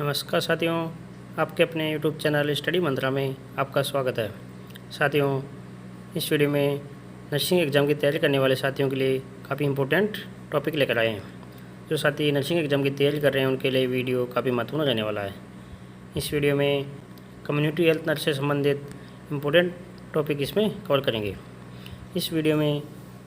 नमस्कार साथियों, आपके अपने यूट्यूब चैनल स्टडी मंत्रा में आपका स्वागत है। साथियों, इस वीडियो में नर्सिंग एग्ज़ाम की तैयारी करने वाले साथियों के लिए काफ़ी इंपॉर्टेंट टॉपिक लेकर आए हैं। जो साथी नर्सिंग एग्ज़ाम की तैयारी कर रहे हैं उनके लिए वीडियो काफ़ी महत्वपूर्ण रहने वाला है। इस वीडियो में कम्युनिटी हेल्थ नर्स से संबंधित इंपॉर्टेंट टॉपिक इसमें कवर करेंगे। इस वीडियो में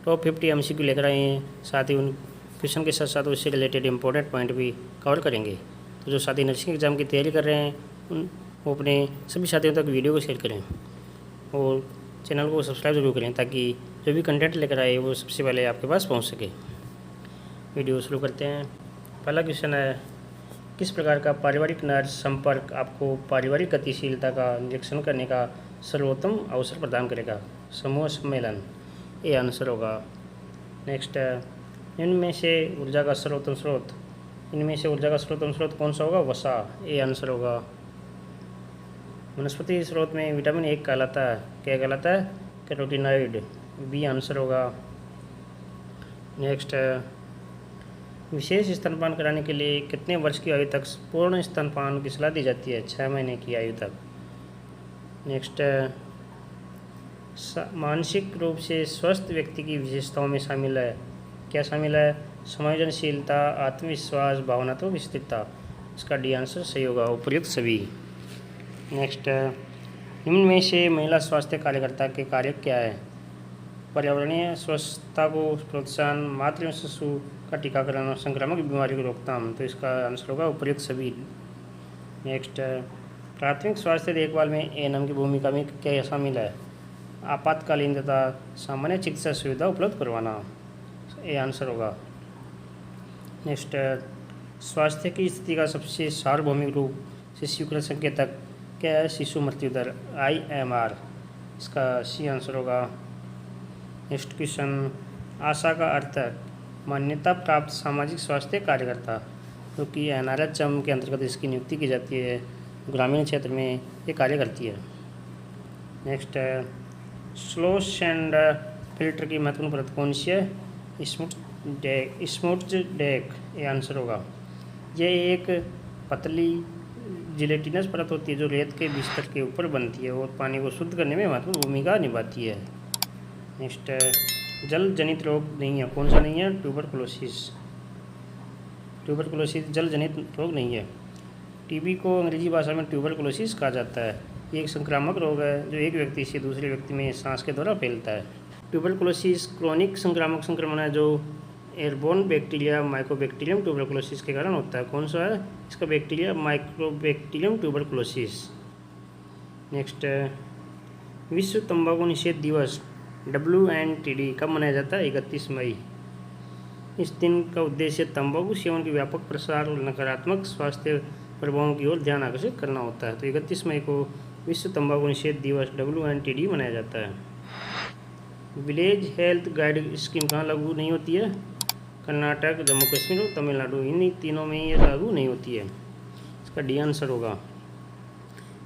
टॉप 50 MCQ लेकर आए हैं, साथ ही उन क्वेश्चन के साथ साथ उससे रिलेटेड इंपॉर्टेंट पॉइंट भी कवर करेंगे। तो जो साथी नर्सिंग एग्ज़ाम की तैयारी कर रहे हैं वो अपने सभी साथियों तक वीडियो को शेयर करें और चैनल को सब्सक्राइब जरूर करें ताकि जो भी कंटेंट लेकर आए वो सबसे पहले आपके पास पहुंच सके। वीडियो शुरू करते हैं। पहला क्वेश्चन है, किस प्रकार का पारिवारिक नर्स संपर्क आपको पारिवारिक गतिशीलता का निरीक्षण करने का सर्वोत्तम अवसर प्रदान करेगा? समूह सम्मेलन, ये आंसर होगा। नेक्स्ट है, इनमें से ऊर्जा का सर्वोत्तम स्रोत कौन सा होगा? वसा, ये आंसर होगा। वनस्पति स्रोत में विटामिन ए कहलाता है, क्या कहलाता है? कैरोटीनॉइड, बी आंसर होगा। नेक्स्ट है, विशेष स्तनपान कराने के लिए कितने वर्ष की आयु तक पूर्ण स्तनपान की सलाह दी जाती है? 6 महीने की आयु तक। नेक्स्ट है, मानसिक रूप से स्वस्थ व्यक्ति की विशेषताओं में शामिल है, क्या शामिल है? समायोजनशीलता, आत्मविश्वास, भावनात्मक स्थिरता। इसका डी आंसर सही होगा, उपयुक्त सभी। नेक्स्ट, निम्न में से महिला स्वास्थ्य कार्यकर्ता के कार्य क्या है? पर्यावरणीय स्वच्छता को प्रोत्साहन, मातृ एवं शिशु का टीकाकरण और संक्रामक बीमारियों की रोकथाम। तो इसका आंसर होगा उपयुक्त सभी। नेक्स्ट, प्राथमिक स्वास्थ्य देखभाल में एएनएम की भूमिका में क्या शामिल है? आपातकालीन तथा सामान्य चिकित्सा सुविधा उपलब्ध करवाना, ये आंसर होगा। नेक्स्ट, स्वास्थ्य की स्थिति का सबसे सार्वभौमिक रूप से स्वीकृत संकेतक क्या है? शिशु मृत्यु दर, IMR, इसका सी आंसर होगा। नेक्स्ट क्वेश्चन, आशा का अर्थ है मान्यता प्राप्त सामाजिक स्वास्थ्य कार्यकर्ता, क्योंकि NRHM के अंतर्गत इसकी नियुक्ति की जाती है, ग्रामीण क्षेत्र में ये कार्य करती है। नेक्स्ट है, स्लोश एंड फिल्टर की महत्वपूर्ण परत कौन सी है? स्मूथ डेक, ये आंसर होगा। यह एक पतली जिलेटिनस परत होती है जो रेत के बिस्तर के ऊपर बनती है और पानी को शुद्ध करने में महत्वपूर्ण भूमिका निभाती है। नेक्स्ट, जल जनित रोग नहीं है, कौन सा नहीं है? ट्यूबरकुलोसिस जल जनित रोग नहीं है। टीबी को अंग्रेजी भाषा में ट्यूबरकुलोसिस कहा जाता है। ये एक संक्रामक रोग है जो एक व्यक्ति से दूसरे व्यक्ति में सांस के द्वारा फैलता है। ट्यूबरकुलोसिस क्रोनिक संक्रामक संक्रमण है जो एयरबोर्न बैक्टीरिया माइकोबैक्टीरियम ट्यूबरकुलोसिस के कारण होता है। कौन सा है इसका? Bacteria Mycobacterium tuberculosis. नेक्स्ट, विश्व तंबाकू निषेध दिवस WNTD कब मनाया जाता है? 31 मई। इस दिन का उद्देश्य तंबाकू सेवन के व्यापक प्रसार और नकारात्मक स्वास्थ्य प्रभावों की ओर ध्यान आकर्षित करना होता है। तो 31 मई को विश्व तंबाकू निषेध दिवस WNTD मनाया जाता है। विलेज हेल्थ गाइड स्कीम कहाँ लागू नहीं होती है? कर्नाटक, जम्मू कश्मीर और तमिलनाडु, इन्हीं तीनों में ये लागू नहीं होती है। इसका डी आंसर होगा।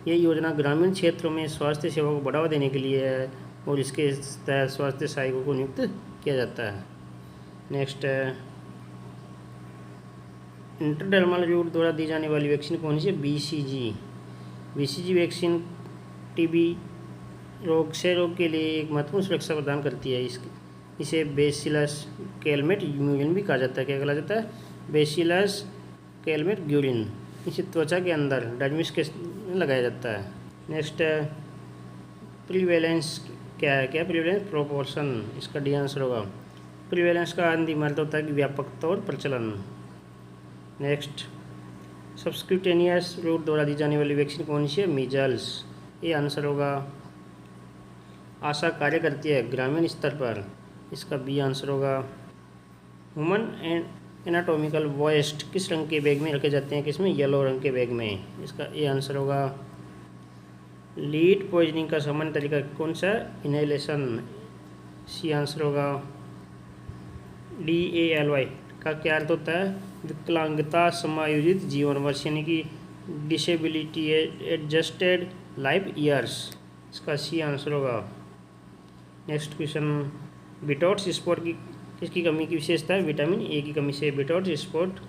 ये योजना ग्रामीण क्षेत्रों में स्वास्थ्य सेवा को बढ़ावा देने के लिए है और इसके तहत स्वास्थ्य सहायकों को नियुक्त किया जाता है। नेक्स्ट, इंटरडर्मल रूट द्वारा दी जाने वाली वैक्सीन कौन सी है? BCG वैक्सीन टीबी रोग के लिए एक महत्वपूर्ण सुरक्षा प्रदान करती है। इसे बेसिलस कैलमेट ग्यूलिन भी कहा जाता है। क्या कहा जाता है? Bacillus Calmette Guerin. इसे त्वचा के अंदर डर्मिस के लगाया जाता है। नेक्स्ट, प्रीवेलेंस क्या है? प्रीवेलेंस प्रोपोर्शन, इसका डी आंसर होगा। प्रीवेलेंस का हिंदी मतलब होता है कि व्यापकता और प्रचलन। नेक्स्ट, सब्सक्यूटेनियस रूट द्वारा दी जाने वाली वैक्सीन कौन सी है? मीजल्स, ये आंसर होगा। आशा कार्य करती है ग्रामीण स्तर पर, इसका बी आंसर होगा। ह्यूमन एनाटॉमिकल वेस्ट किस रंग के बैग में रखे जाते हैं? किसमें? येलो रंग के बैग में, इसका ए आंसर होगा। लीड पॉइजनिंग का सामान्य तरीका कौन सा है? इनहेलेशन, सी आंसर होगा। DALY का क्या अर्थ होता है? विकलांगता समायोजित जीवन वर्ष, यानी कि डिसेबिलिटी एडजस्टेड लाइफ ईयर्स, इसका सी आंसर होगा। नेक्स्ट क्वेश्चन, बिटॉट्स स्पॉट की किसकी कमी की विशेषता है? विटामिन ए की कमी से बिटॉट्स स्पॉट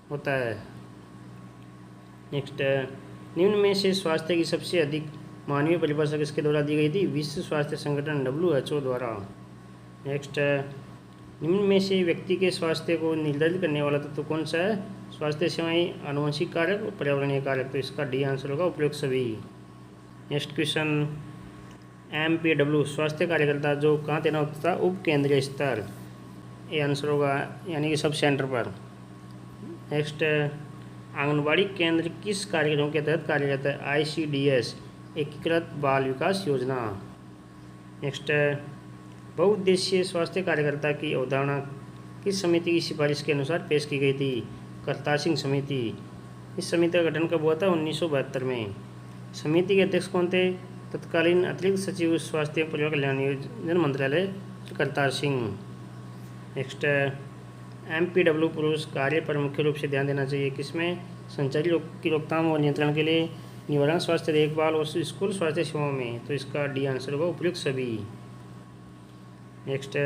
होता है। नेक्स्ट, निम्न में से स्वास्थ्य की सबसे अधिक मानवीय परिभाषा किसके द्वारा दी गई थी? विश्व स्वास्थ्य संगठन WHO द्वारा। नेक्स्ट, निम्न में से व्यक्ति के स्वास्थ्य को निर्धारित करने वाला तत्व कौन सा है? स्वास्थ्य सेवाएं, आनुवंशिक कारक और पर्यावरणीय कारक। तो इसका डी आंसर होगा उपयुक्त सभी। नेक्स्ट क्वेश्चन, MPW स्वास्थ्य कार्यकर्ता जो कहाँ तैनात होता है? उप केंद्रीय स्तर। ये आंसर होगा, यानी कि सब सेंटर पर। नेक्स्ट, आंगनबाड़ी केंद्र किस कार्यक्रम के तहत कार्यरत है? ICDS एकीकृत बाल विकास योजना। नेक्स्ट, बहुउद्देशीय स्वास्थ्य कार्यकर्ता की अवधारणा किस समिति की सिफारिश के अनुसार पेश की गई थी? करतार सिंह समिति। इस समिति का गठन कब हुआ था? 1972 में। समिति के अध्यक्ष कौन थे? तत्कालीन अतिरिक्त सचिव स्वास्थ्य परिवार कल्याण योजना मंत्रालय करतार सिंह। नेक्स्ट, MPW पुरुष कार्य पर मुख्य रूप से ध्यान देना चाहिए किसमें? संचारी रोग की रोकथाम और नियंत्रण के लिए, निवारण, स्वास्थ्य देखभाल और स्कूल स्वास्थ्य सेवाओं में। तो इसका डी आंसर होगा उपयुक्त सभी। नेक्स्ट,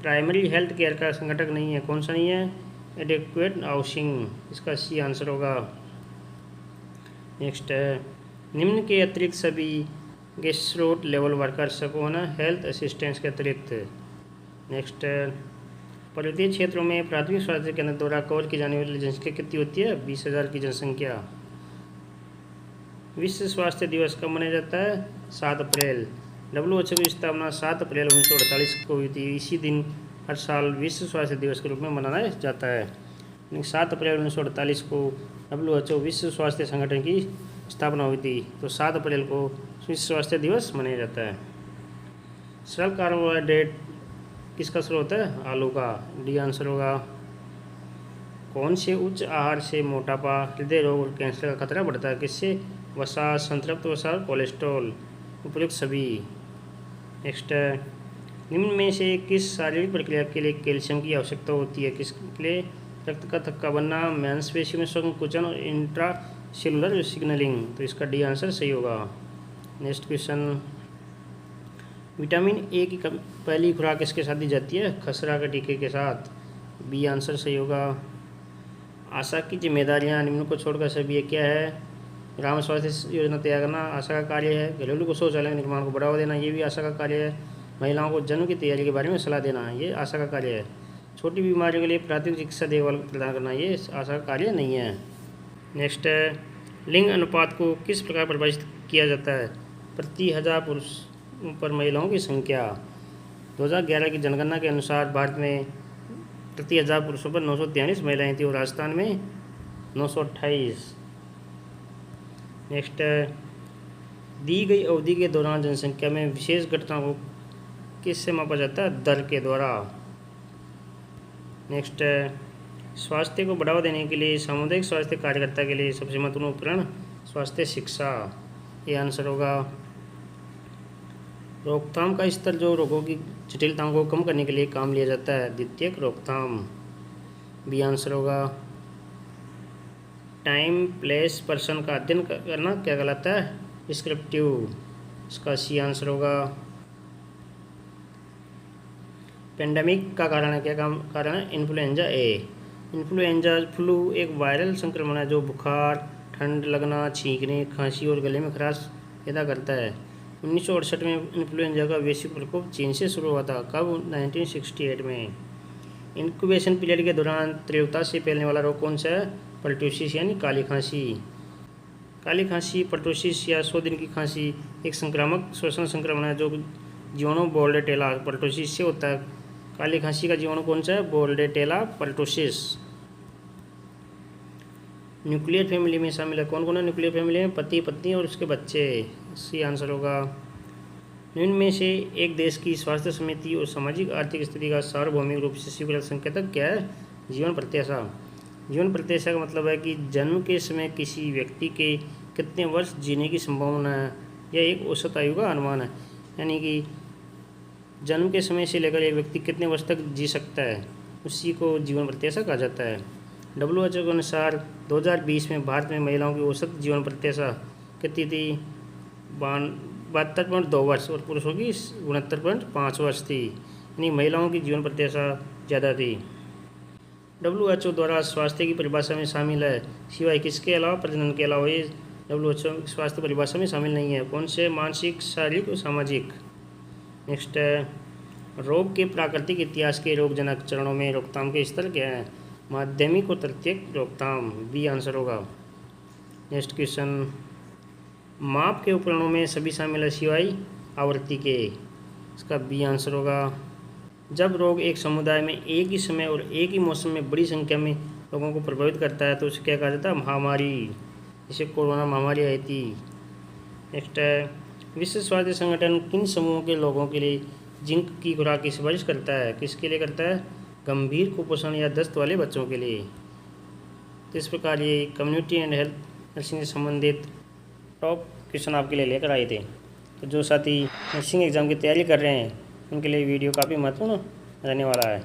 प्राइमरी हेल्थ केयर का संगठक नहीं है, कौन सा नहीं है? Adequate housing. इसका सी आंसर होगा। नेक्स्ट, निम्न के अतिरिक्त सभी ग्रेसरूट लेवल वर्कर्स को होना हेल्थ असिस्टेंस के अतिरिक्त। नेक्स्ट, पर्वतीय क्षेत्रों में प्राथमिक स्वास्थ्य केंद्र द्वारा कवर की जाने वाली जनसंख्या कितनी होती है? 20,000 की जनसंख्या। विश्व स्वास्थ्य दिवस कब मनाया जाता है? 7 अप्रैल। WHO की स्थापना 7 अप्रैल 1948 को हुई थी। इसी दिन हर साल विश्व स्वास्थ्य दिवस के रूप में मनाया जाता है। 7 अप्रैल 1948 को WHO विश्व स्वास्थ्य संगठन की स्थापना हुई थी, तो 7 अप्रैल को विश्व स्वास्थ्य दिवस मनाया जाता है। सरल कार्बोहाइड्रेट किसका स्रोत है? आलू का। डी आंसर होगा। कौन से उच्च आहार से मोटापा, हृदय रोग और कैंसर का खतरा बढ़ता है? किससे? वसा, संतृप्त वसा, कोलेस्ट्रॉल। उपयुक्त सभी। नेक्स्ट, निम्न में से किस शारीरिक प्रक्रिया के लिए कैल्शियम की आवश्यकता होती है? किसके लिए? रक्त का थक्का बनना, मांसपेशियों में संकुचन और इंट्रा सेलुलर सिग्नलिंग। तो इसका डी आंसर सही होगा। नेक्स्ट क्वेश्चन, विटामिन ए की पहली खुराक किसके साथ दी जाती है? खसरा के टीके के साथ। बी आंसर सही होगा। आशा की जिम्मेदारियां निम्न को छोड़कर सभी क्या है? ग्राम स्वास्थ्य योजना तैयार करना आशा का कार्य है। घरेलू शौचालय के निर्माण को बढ़ावा देना, ये भी आशा का कार्य है। महिलाओं को जन्म की तैयारी के बारे में सलाह देना, ये आशा का कार्य है। छोटी बीमारियों के लिए प्राथमिक चिकित्सा देखभाल प्रदान करना, ये आशा का कार्य नहीं है। नेक्स्ट, लिंग अनुपात को किस प्रकार परिभाषित किया जाता है? प्रति 1000 पुरुषों पर महिलाओं की संख्या। 2011 की जनगणना के अनुसार भारत में प्रति 1000 पुरुषों पर 943 महिलाएं थी और राजस्थान में 928। नेक्स्ट, दी गई अवधि के दौरान जनसंख्या में विशेष घटना को किससे मापा जाता है? दर के द्वारा। नेक्स्ट, स्वास्थ्य को बढ़ावा देने के लिए सामुदायिक स्वास्थ्य कार्यकर्ता के लिए सबसे महत्वपूर्ण उपकरण स्वास्थ्य शिक्षा, ये आंसर होगा। रोकथाम का स्तर जो रोगों की जटिलताओं को कम करने के लिए काम लिया जाता है, द्वितीयक रोकथाम, बी आंसर होगा। टाइम, प्लेस, पर्सन का अध्ययन करना क्या कहलाता है? डिस्क्रिप्टिव, इसका सी आंसर होगा। पेंडेमिक का कारण है, क्या कारण है? इन्फ्लुएंजा ए। इन्फ्लुएंजा फ्लू एक वायरल संक्रमण है जो बुखार, ठंड लगना, छींकने, खांसी और गले में खराश पैदा करता है। 1968 में इन्फ्लुएंजा का वैश्विक प्रकोप चीन से शुरू हुआ था। कब? 1968 में। इंक्यूबेशन पीरियड के दौरान तीव्रता से फैलने वाला रोग कौन सा है? पर्टूसिस यानी काली खांसी। काली खांसी, पर्टूसिस या 100 दिन की खांसी एक संक्रामक श्वसन संक्रमण है जो जीवाणु बोर्डेटेला पर्टूसिस से होता है। काली खांसी का जीवाणु कौन सा है? Bordetella pertussis. न्यूक्लियर फैमिली में शामिल है, कौन कौन है न्यूक्लियर फैमिली में? पति, पत्नी और उसके बच्चे, सी आंसर होगा। निम्न में से एक देश की स्वास्थ्य समिति और सामाजिक आर्थिक स्थिति का सार्वभौमिक रूप से स्वीकृत संकेतक क्या है? जीवन प्रत्याशा। जीवन प्रत्याशा का मतलब है कि जन्म के समय किसी व्यक्ति के कितने वर्ष जीने की संभावना है, यह एक औसत आयु का अनुमान है। यानी कि जन्म के समय से लेकर एक व्यक्ति कितने वर्ष तक जी सकता है, उसी को जीवन प्रत्याशा कहा जाता है। WHO के अनुसार 2020 में भारत में महिलाओं की औसत जीवन प्रत्याशा कितनी थी? 72.2 वर्ष और पुरुषों की 69.5 वर्ष थी। यानी महिलाओं की जीवन प्रत्याशा ज़्यादा थी। WHO द्वारा स्वास्थ्य की परिभाषा में शामिल है सिवाय किसके अलावा? प्रजनन के अलावा। ये WHO स्वास्थ्य परिभाषा में शामिल नहीं है। कौन से? मानसिक, शारीरिक और सामाजिक। नेक्स्ट है, रोग के प्राकृतिक इतिहास के रोगजनक चरणों में रोकथाम के स्तर क्या है? माध्यमिक और तृतीयक रोकथाम, बी आंसर होगा। नेक्स्ट क्वेश्चन, माप के उपकरणों में सभी शामिल है सिवाय आवृत्ति के, इसका बी आंसर होगा। जब रोग एक समुदाय में एक ही समय और एक ही मौसम में बड़ी संख्या में लोगों को प्रभावित करता है तो उसे क्या कहा जाता है? महामारी। जिसे कोरोना महामारी आई थी। नेक्स्ट है, विश्व स्वास्थ्य संगठन किन समूहों के लोगों के लिए जिंक की खुराक की सिफारिश करता है? किसके लिए करता है? गंभीर कुपोषण या दस्त वाले बच्चों के लिए। तो इस प्रकार ये कम्युनिटी एंड हेल्थ नर्सिंग से संबंधित टॉप क्वेश्चन आपके लिए लेकर आए थे। तो जो साथी नर्सिंग एग्ज़ाम की तैयारी कर रहे हैं उनके लिए वीडियो काफ़ी महत्वपूर्ण रहने वाला है।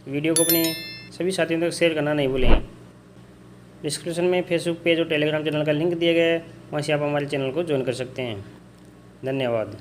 वीडियो को अपने सभी साथियों तक शेयर करना नहीं भूलें। डिस्क्रिप्शन में फेसबुक पेज और टेलीग्राम चैनल का लिंक दिया गया है, वहाँ से आप हमारे चैनल को ज्वाइन कर सकते हैं। धन्यवाद।